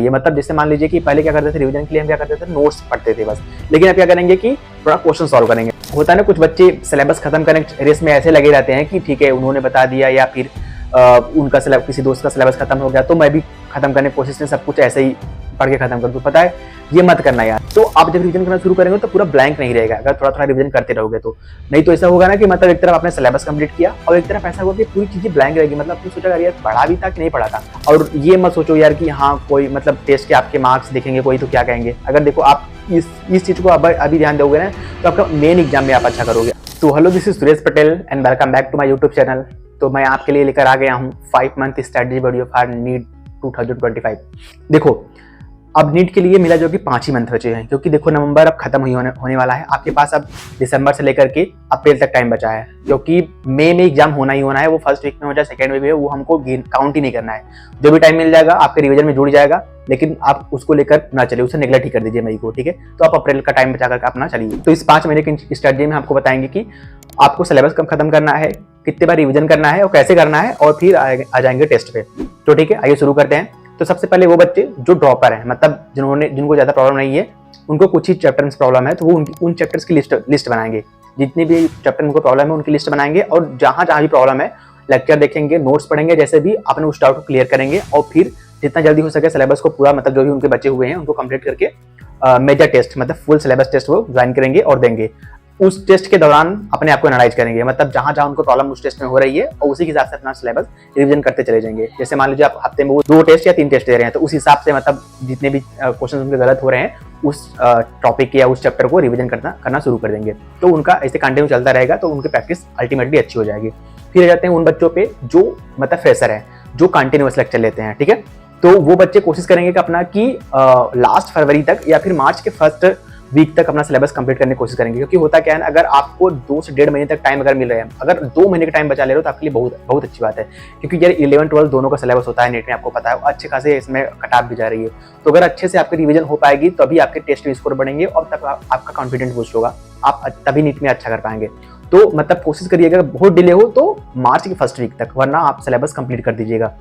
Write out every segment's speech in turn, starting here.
ये मतलब जैसे मान लीजिए कि पहले क्या करते थे, रिवीजन के लिए हम क्या करते थे, नोट्स पढ़ते थे बस। लेकिन अब क्या करेंगे कि थोड़ा क्वेश्चन सॉल्व करेंगे। होता है ना, कुछ बच्चे सिलेबस खत्म करने रेस में ऐसे लगे रहते हैं कि ठीक है उन्होंने बता दिया, या फिर उनका किसी दोस्त का सिलेबस खत्म हो गया तो मैं भी खत्म करने की कोशिश में सब कुछ ऐसे ही पढ़ के खत्म कर दूं। पता है ये मत करना यार। तो आप जब रिवीजन करना शुरू करेंगे तो पूरा ब्लैंक नहीं रहेगा, अगर थोड़ा थोड़ा रिवीजन करते रहोगे तो। नहीं तो ऐसा होगा ना कि मतलब एक तरफ आपने सिलेबस कंप्लीट किया और एक तरफ ऐसा होगा कि पूरी चीजें ब्लैंक रहेगी। मतलब आपने सोचा यार पढ़ा भी था कि नहीं पढ़ा था। और ये मत सोचो यार कि हाँ कोई मतलब टेस्ट के आपके मार्क्स देखेंगे कोई तो क्या कहेंगे। अगर देखो आप इस चीज को अभी ध्यान दोगे ना तो आपका मेन एग्जाम में आप अच्छा करोगे। तो hello, this is Suresh Patel and welcome back to my YouTube channel. तो मैं आपके लिए लेकर आ गया हूँ 5 month strategy video for NEET 2025। देखो अब नीट के लिए मिला जो कि 5 ही मंथ बचे हैं, क्योंकि देखो नवंबर अब खत्म होने वाला है। आपके पास अब दिसंबर से लेकर के अप्रैल तक टाइम बचा है, क्योंकि मई में एग्जाम होना ही होना है। वो फर्स्ट वीक में हो जाए सेकंड वीक में, वो हमको काउंट ही नहीं करना है। जो भी टाइम मिल जाएगा आपके रिवीजन में जुड़ जाएगा, लेकिन आप उसको लेकर ना चलिए, उसे नेग्लेक्ट ही कर दीजिए मई को, ठीक है। तो आप अप्रैल का टाइम बचा करके अपना चलिए। तो इस 5 महीने की स्ट्रेटजी में आपको बताएंगे कि आपको सिलेबस कब खत्म करना है, कितने बार रिवीजन करना है और कैसे करना है, और फिर आ जाएंगे टेस्ट पे। तो ठीक है, आइए शुरू करते हैं। तो सबसे पहले वो बच्चे जो ड्रॉपर हैं, मतलब जिनको ज्यादा प्रॉब्लम नहीं है, उनको कुछ ही चैप्टर में प्रॉब्लम है, तो वो उन चैप्टर्स की लिस्ट बनाएंगे। जितनी भी चैप्टर उनको प्रॉब्लम है उनकी लिस्ट बनाएंगे, और जहां जहां भी प्रॉब्लम है लेक्चर देखेंगे, नोट्स पढ़ेंगे, जैसे भी अपने उस डाउट को क्लियर करेंगे। और फिर जितना जल्दी हो सके सिलेबस को पूरा, मतलब जो भी उनके बचे हुए हैं उनको कंप्लीट करके मेजर टेस्ट मतलब फुल सिलेबस टेस्ट वो ज्वाइन करेंगे और देंगे। उस टेस्ट के दौरान अपने आप को एनालाइज करेंगे, मतलब जहां जहां उनको प्रॉब्लम उस टेस्ट में हो रही है, और उसी के हिसाब से अपना सिलेबस रिवीजन करते चले जाएंगे। जैसे मान लीजिए आप हफ्ते में वो 2 टेस्ट या 3 टेस्ट दे रहे हैं, तो उस हिसाब से मतलब जितने भी क्वेश्चन उनके गलत हो रहे हैं उस टॉपिक या उस चैप्टर को रिवीजन करना शुरू कर देंगे। तो उनका ऐसे कंटिन्यू चलता रहेगा, तो उनकी प्रैक्टिस अल्टीमेटली अच्छी हो जाएगी। फिर आ जाते हैं उन बच्चों पे जो मतलब फ्रेशर है, जो कंटिन्यूअस लेक्चर लेते हैं, ठीक है। तो वो बच्चे कोशिश करेंगे कि अपना कि लास्ट फरवरी तक या फिर मार्च के फर्स्ट वीक तक अपना सिलेबस कंप्लीट करने की कोशिश करेंगे। क्योंकि होता क्या है ना, अगर आपको 2 से 1.5 महीने तक टाइम अगर मिल रहा है, अगर 2 महीने का टाइम बचा ले रहे हो तो आपके लिए बहुत बहुत अच्छी बात है। क्योंकि यार 11-12 दोनों का सिलेबस होता है नीट में, आपको पता है, अच्छे खासे इसमें कटाव भी जा रही है। तो अगर अच्छे से आपकी रिवीजन हो पाएगी तभी आपके टेस्ट में स्कोर बढ़ेंगे और तब आपका कॉन्फिडेंस बूस्ट होगा, आप तभी नीट में अच्छा कर पाएंगे। तो मतलब कोशिश करिएगा, अगर बहुत डिले हो तो मार्च के फर्स्ट वीक तक, वरना आप सिलेबस कंप्लीट कर दीजिएगा,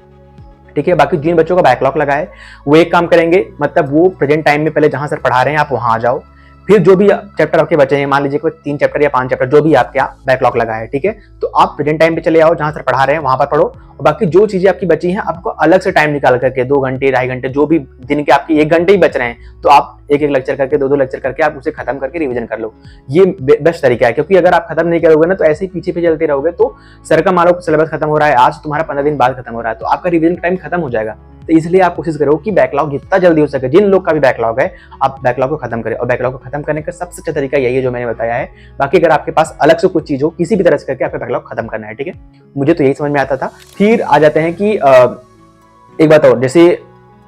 ठीक है। बाकी जिन बच्चों का बैकलॉग लगा है वो एक काम करेंगे, मतलब वो प्रेजेंट टाइम में पहले जहां सर पढ़ा रहे हैं आप वहां आ जाओ। फिर जो भी चैप्टर आपके बचे हैं, मान लीजिए कोई 3 चैप्टर या 5 चैप्टर जो भी आपके बैकलॉग लगा है, ठीक है, तो आप प्रेजेंट टाइम पे चले आओ, जहां सर पढ़ा रहे हैं वहां पर पढ़ो। और बाकी जो चीजें आपकी बची हैं आपको अलग से टाइम निकाल करके 2 घंटे 2.5 घंटे, जो भी दिन के आपके 1 घंटे ही बच रहे हैं, तो आप एक लेक्चर करके 2 लेक्चर करके आप उसे खत्म करके रिवीजन कर लो। ये बेस्ट तरीका है, क्योंकि अगर आप खत्म नहीं करोगे ना तो ऐसे ही पीछे चलते रहोगे, तो सर का मान लो सिलेबस खत्म हो रहा है आज, तुम्हारा 15 दिन बाद खत्म हो रहा है, तो आपका रिवीजन टाइम खत्म हो जाएगा। तो इसलिए आप कोशिश करो कि बैकलॉग जितना जल्दी हो सके, जिन लोग का भी बैकलॉग है, आप बैकलॉग को खत्म करें। और बैकलॉग को खत्म करने का सबसे अच्छा तरीका यही है जो मैंने बताया है। बाकी अगर आपके पास अलग से कुछ चीज हो, किसी भी तरह से करके आपका बैकलॉग खत्म करना है, ठीक है। मुझे तो यही समझ में आता था। फिर आ जाते हैं कि एक बात और, जैसे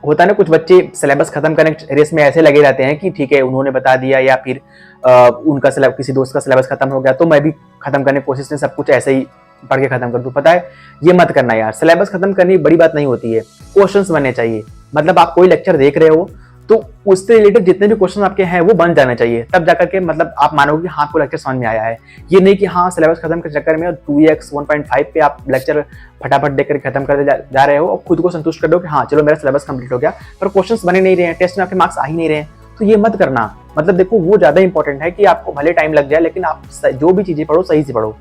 होता है ना, कुछ बच्चे सिलेबस खत्म करने रेस में ऐसे लगे रहते हैं कि ठीक है उन्होंने बता दिया, या फिर उनका किसी दोस्त का सिलेबस खत्म हो गया तो मैं भी खत्म करने की कोशिश में सब कुछ ऐसे ही पढ़ के खत्म कर दूं। पता है ये मत करना यार। सिलेबस खत्म करनी बड़ी बात नहीं होती है, क्वेश्चंस बनने चाहिए। मतलब आप कोई लेक्चर देख रहे हो तो उससे रिलेटेड जितने भी क्वेश्चन आपके हैं वो बन जाने चाहिए, तब जाकर के मतलब आप मानोगे कि हाँ आपको लेक्चर समझ में आया है। ये नहीं कि हाँ सिलेबस खत्म के चक्कर में 2x 1.5 पे आप लेक्चर फटाफट देकर खत्म करते जा रहे हो और खुद को संतुष्ट कर दो कि हाँ चलो मेरा सिलेबस कंप्लीट हो गया, पर क्वेश्चंस बने नहीं रहे हैं, टेस्ट में आपके मार्क्स आ ही नहीं रहे हैं। तो ये मत करना। मतलब देखो वो ज्यादा इंपॉर्टेंट है कि आपको भले टाइम लग जाए, लेकिन आप जो भी चीजें पढ़ो सही से पढ़ो।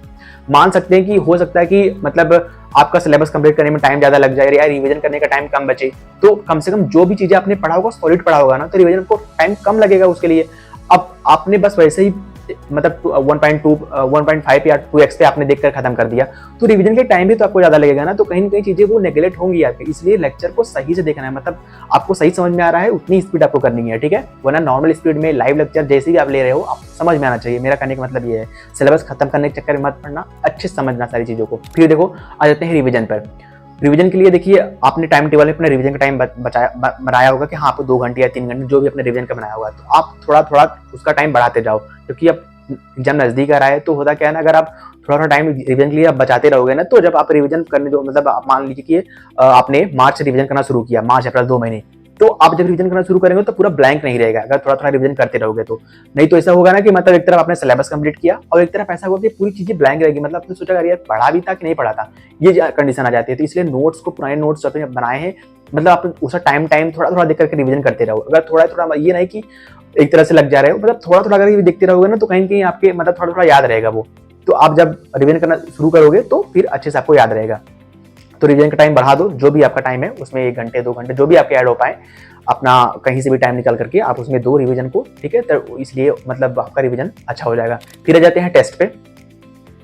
मान सकते हैं कि हो सकता है कि मतलब आपका सिलेबस कंप्लीट करने में टाइम ज्यादा लग जाए या रिवीजन करने का टाइम कम बचे, तो कम से कम जो भी चीजें आपने पढ़ा होगा सॉलिड पढ़ा होगा ना, तो रिवीजन को टाइम कम लगेगा उसके लिए। अब आपने बस वैसे ही मतलब 1.2 1.5 या 2x पे आपने देखकर खत्म कर दिया, तो रिवीजन के टाइम भी तो आपको ज्यादा लगेगा ना, तो कहीं ना कहीं चीजें वो नेग्लेक्ट होंगी आपके। इसलिए लेक्चर को सही से देखना है, मतलब आपको सही समझ में आ रहा है उतनी स्पीड आपको करनी है, ठीक है। वरना नॉर्मल स्पीड में लाइव लेक्चर जैसे भी आप ले रहे हो आप समझ में आना चाहिए। मेरा कहने का मतलब ये है, सिलेबस खत्म करने के चक्कर में मत पढ़ना, अच्छे से समझना सारी चीजों को। फिर देखो आ जाते हैं रिवीजन पर। रिवीजन के लिए देखिए आपने टाइम टेबल में अपने रिवीजन का टाइम बनाया होगा कि हाँ आपको 2 घंटे या 3 घंटे जो भी अपने रिवीजन का बनाया होगा, तो आप थोड़ा थोड़ा उसका टाइम बढ़ाते जाओ। क्योंकि अब एग्जाम नजदीक आ रहा है, तो होता क्या है ना, अगर आप थोड़ा थोड़ा टाइम रिवीजन के लिए आप बचाते रहोगे ना, तो जब आप रिवीजन करने जो मतलब आप मान लीजिए कि आपने मार्च से रिवीजन करना शुरू किया, मार्च अप्रैल 2 महीने, तो आप जब रिवीजन करना शुरू करेंगे तो पूरा ब्लैंक नहीं रहेगा अगर थोड़ा थोड़ा रिवीजन करते रहोगे तो। नहीं तो ऐसा होगा ना कि मतलब एक तरफ आपने सिलेबस कंप्लीट किया और एक तरफ ऐसा होगा कि पूरी चीजें ब्लैंक रहेगी, मतलब आपने सोचा यार पढ़ा भी था कि नहीं पढ़ा था, ये कंडीशन आ जाती है। तो इसलिए नोट्स को, पुराने नोट्स जो आपने बनाए हैं, मतलब आप उसका टाइम थोड़ा थोड़ा देख करके रिवीजन करते रहो। अगर थोड़ा थोड़ा, ये नहीं कि एक तरह से लग जा रहे हो, मतलब थोड़ा थोड़ा अगर देखते रहोगे ना तो कहीं कहीं आपके मतलब थोड़ा थोड़ा याद रहेगा वो। तो आप जब रिवीजन करना शुरू करोगे तो फिर अच्छे से आपको याद रहेगा। तो रिवीजन का टाइम बढ़ा दो, जो भी आपका टाइम है उसमें 1 घंटे 2 घंटे जो भी आपके ऐड हो पाए, अपना कहीं से भी टाइम निकाल करके आप उसमें दो रिवीजन को, ठीक है। तो इसलिए मतलब आपका रिवीजन अच्छा हो जाएगा। फिर आ जाते हैं टेस्ट पे।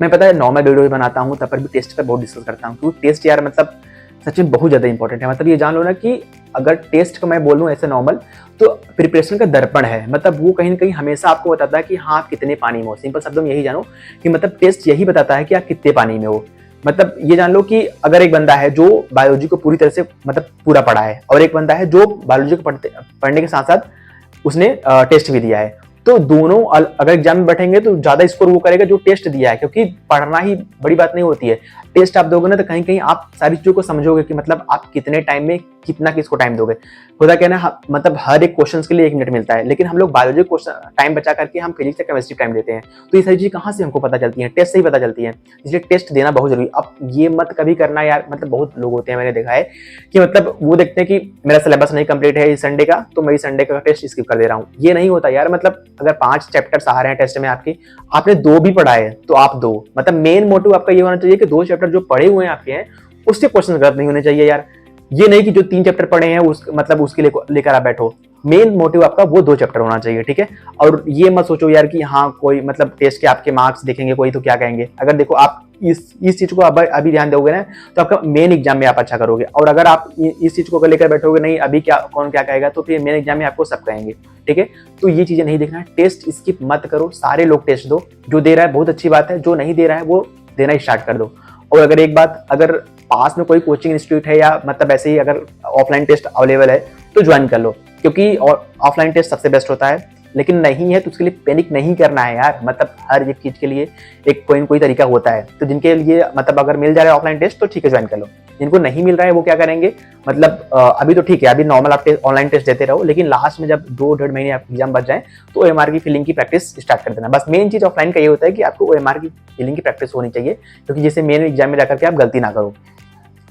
मैं पता है नॉर्मल वीडियो भी बनाता हूँ, तब पर भी टेस्ट पे बहुत डिस्कस करता हूँ, क्योंकि टेस्ट यार मतलब सच में बहुत ज्यादा इंपॉर्टेंट है। मतलब ये जान लो ना कि अगर टेस्ट का मैं बोलूँ ऐसे नॉर्मल, तो प्रिपरेशन का दर्पण है। मतलब वो कहीं ना कहीं हमेशा आपको बताता है कि हाँ आप कितने पानी में हो। सिंपल शब्दों में यही जानो कि मतलब टेस्ट यही बताता है कि आप कितने पानी में हो। मतलब ये जान लो कि अगर एक बंदा है जो बायोलॉजी को पूरी तरह से मतलब पूरा पढ़ा है, और एक बंदा है जो बायोलॉजी को पढ़ने के साथ साथ उसने टेस्ट भी दिया है, तो दोनों अगर एग्जाम में बैठेंगे तो ज्यादा स्कोर वो करेगा जो टेस्ट दिया है, क्योंकि पढ़ना ही बड़ी बात नहीं होती है। टेस्ट आप दोगे ना तो कहीं कहीं आप सारी चीजों को समझोगे कि मतलब आप कितने टाइम में कितना किसको टाइम दोगे। खुदा कहना मतलब हर एक क्वेश्चन के लिए 1 मिनट मिलता है, लेकिन हम लोग बायोलॉजी क्वेश्चन टाइम बचा करके हम फिजिक्स या केमिस्ट्री टाइम देते हैं। तो ये सारी चीज कहाँ से हमको पता चलती है? टेस्ट से ही पता चलती है। इसलिए टेस्ट देना बहुत जरूरी। अब ये मत कभी करना यार, मतलब बहुत लोग होते हैं, मैंने देखा है कि मतलब वो देखते हैं कि मेरा सिलेबस नहीं कंप्लीट है इस संडे का, तो मैं इस संडे का टेस्ट स्किप कर दे रहा हूँ। ये नहीं होता यार। मतलब अगर 5 चैप्टर्स आ रहे हैं टेस्ट में आपके, आपने 2 भी पढ़ा है तो आप 2, मतलब मेन मोटिव आपका ये होना चाहिए कि 2 चैप्टर जो पढ़े हुए हैं आपके हैं उससे क्वेश्चन गलत नहीं होने चाहिए यार। ये नहीं कि जो 3 चैप्टर पढ़े हैं उस मतलब उसके लिए लेकर आप बैठो। मेन मोटिव आपका वो 2 चैप्टर होना चाहिए, ठीक है। और ये मत सोचो यार कि हाँ कोई मतलब टेस्ट के आपके मार्क्स देखेंगे कोई तो क्या कहेंगे। अगर देखो आप इस चीज को अभी ध्यान दोगे ना तो आपका मेन एग्जाम में आप अच्छा करोगे। और अगर आप इस चीज को लेकर बैठोगे नहीं अभी क्या कौन क्या कहेगा, तो फिर मेन एग्जाम में आपको सब कहेंगे, ठीक है। तो ये चीजें नहीं देखना है। टेस्ट स्किप मत करो, सारे लोग टेस्ट दो। जो दे रहा है बहुत अच्छी बात है, जो नहीं दे रहा है वो देना स्टार्ट कर दो। और अगर एक बात, अगर पास में कोई कोचिंग इंस्टीट्यूट है या मतलब ऐसे ही अगर ऑफलाइन टेस्ट अवेलेबल है तो ज्वाइन कर लो, क्योंकि ऑफलाइन टेस्ट सबसे बेस्ट होता है। लेकिन नहीं है तो उसके लिए पैनिक नहीं करना है यार। मतलब हर एक चीज के लिए एक कोई न कोई तरीका होता है। तो जिनके लिए मतलब अगर मिल जा रहा है ऑफलाइन टेस्ट तो ठीक है ज्वाइन कर लो। जिनको नहीं मिल रहा है वो क्या करेंगे, मतलब अभी तो ठीक है, अभी नॉर्मल आप ऑनलाइन टेस्ट देते रहो, लेकिन लास्ट में जब 2-1.5 महीने आप एग्जाम बच जाए तो OMR की फिलिंग की प्रैक्टिस स्टार्ट कर देना। बस मेन चीज ऑफलाइन का ये होता है कि आपको OMR की फिलिंग की प्रैक्टिस होनी चाहिए, क्योंकि जिससे मेन एग्जाम में जाकर के आप गलती ना करो।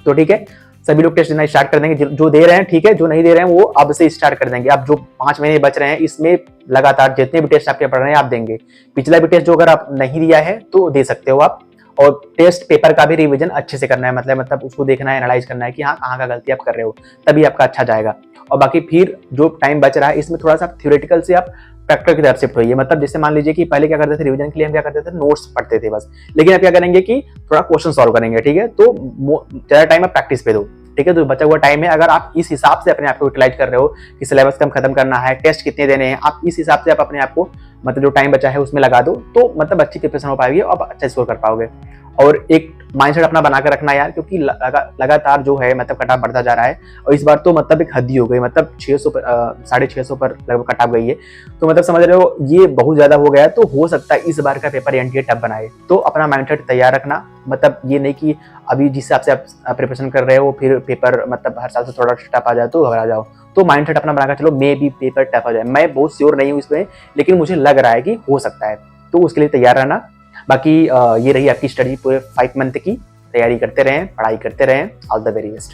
तो ठीक है, सभी लोग टेस्ट देना स्टार्ट कर देंगे। जो दे रहे हैं ठीक है, जो नहीं दे रहे हैं वो अब से स्टार्ट कर देंगे। अब जो 5 महीने बच रहे हैं इसमें लगातार जितने भी टेस्ट आपके पढ़ रहे हैं आप देंगे। पिछला भी टेस्ट जो अगर आप नहीं दिया है तो दे सकते हो आप। और टेस्ट पेपर का भी रिवीजन अच्छे से करना है, मतलब उसको देखना है, एनालाइज करना है कि हाँ कहाँ का गलती आप कर रहे हो, तभी आपका अच्छा जाएगा। और बाकी फिर जो टाइम बच रहा है इसमें थोड़ा सा थ्योरेटिकल से आप प्रैक्टिकल की तरफ शिफ्ट होइए। मतलब जैसे मान लीजिए कि पहले क्या करते थे रिवीजन के लिए, हम क्या करते थे नोट्स पढ़ते थे बस, लेकिन अब क्या करेंगे कि थोड़ा क्वेश्चन सॉल्व करेंगे, ठीक है। तो ज्यादा टाइम आप प्रैक्टिस पे दो, ठीक है। तो बचा हुआ टाइम है, अगर आप इस हिसाब से अपने आप को यूटिलाइज कर रहे हो कि सिलेबस कम खत्म करना है, टेस्ट कितने देने हैं, आप इस हिसाब से आप अपने आप को मतलब जो टाइम बचा है उसमें लगा दो, तो मतलब अच्छी प्रिपरेशन हो पाएगी और अच्छा स्कोर कर पाओगे। और एक माइंडसेट अपना बना कर रखना यार, क्योंकि लगातार जो है मतलब कट ऑफ बढ़ता जा रहा है। और इस बार तो मतलब एक हद ही हो गई, मतलब 600 पर 650 पर लगभग कट ऑफ गई है। तो मतलब समझ रहे हो ये बहुत ज्यादा हो गया। तो हो सकता है इस बार का पेपर एनटीए टफ बनाए, तो अपना माइंडसेट तैयार रखना। मतलब ये नहीं कि अभी जिस हिसाब से आप प्रिपरेशन कर रहे हो फिर पेपर मतलब हर साल से थोड़ा टफ आ जाए तो घबरा जाओ। तो माइंडसेट अपना बनाकर चलो, मे भी पेपर टफ आ जाए। मैं बहुत श्योर नहीं हूँ इसमें, लेकिन मुझे लग रहा है कि हो सकता है, तो उसके लिए तैयार रहना। बाकी ये रही आपकी स्टडी पूरे 5 मंथ की। तैयारी करते रहें, पढ़ाई करते रहें। All the very best.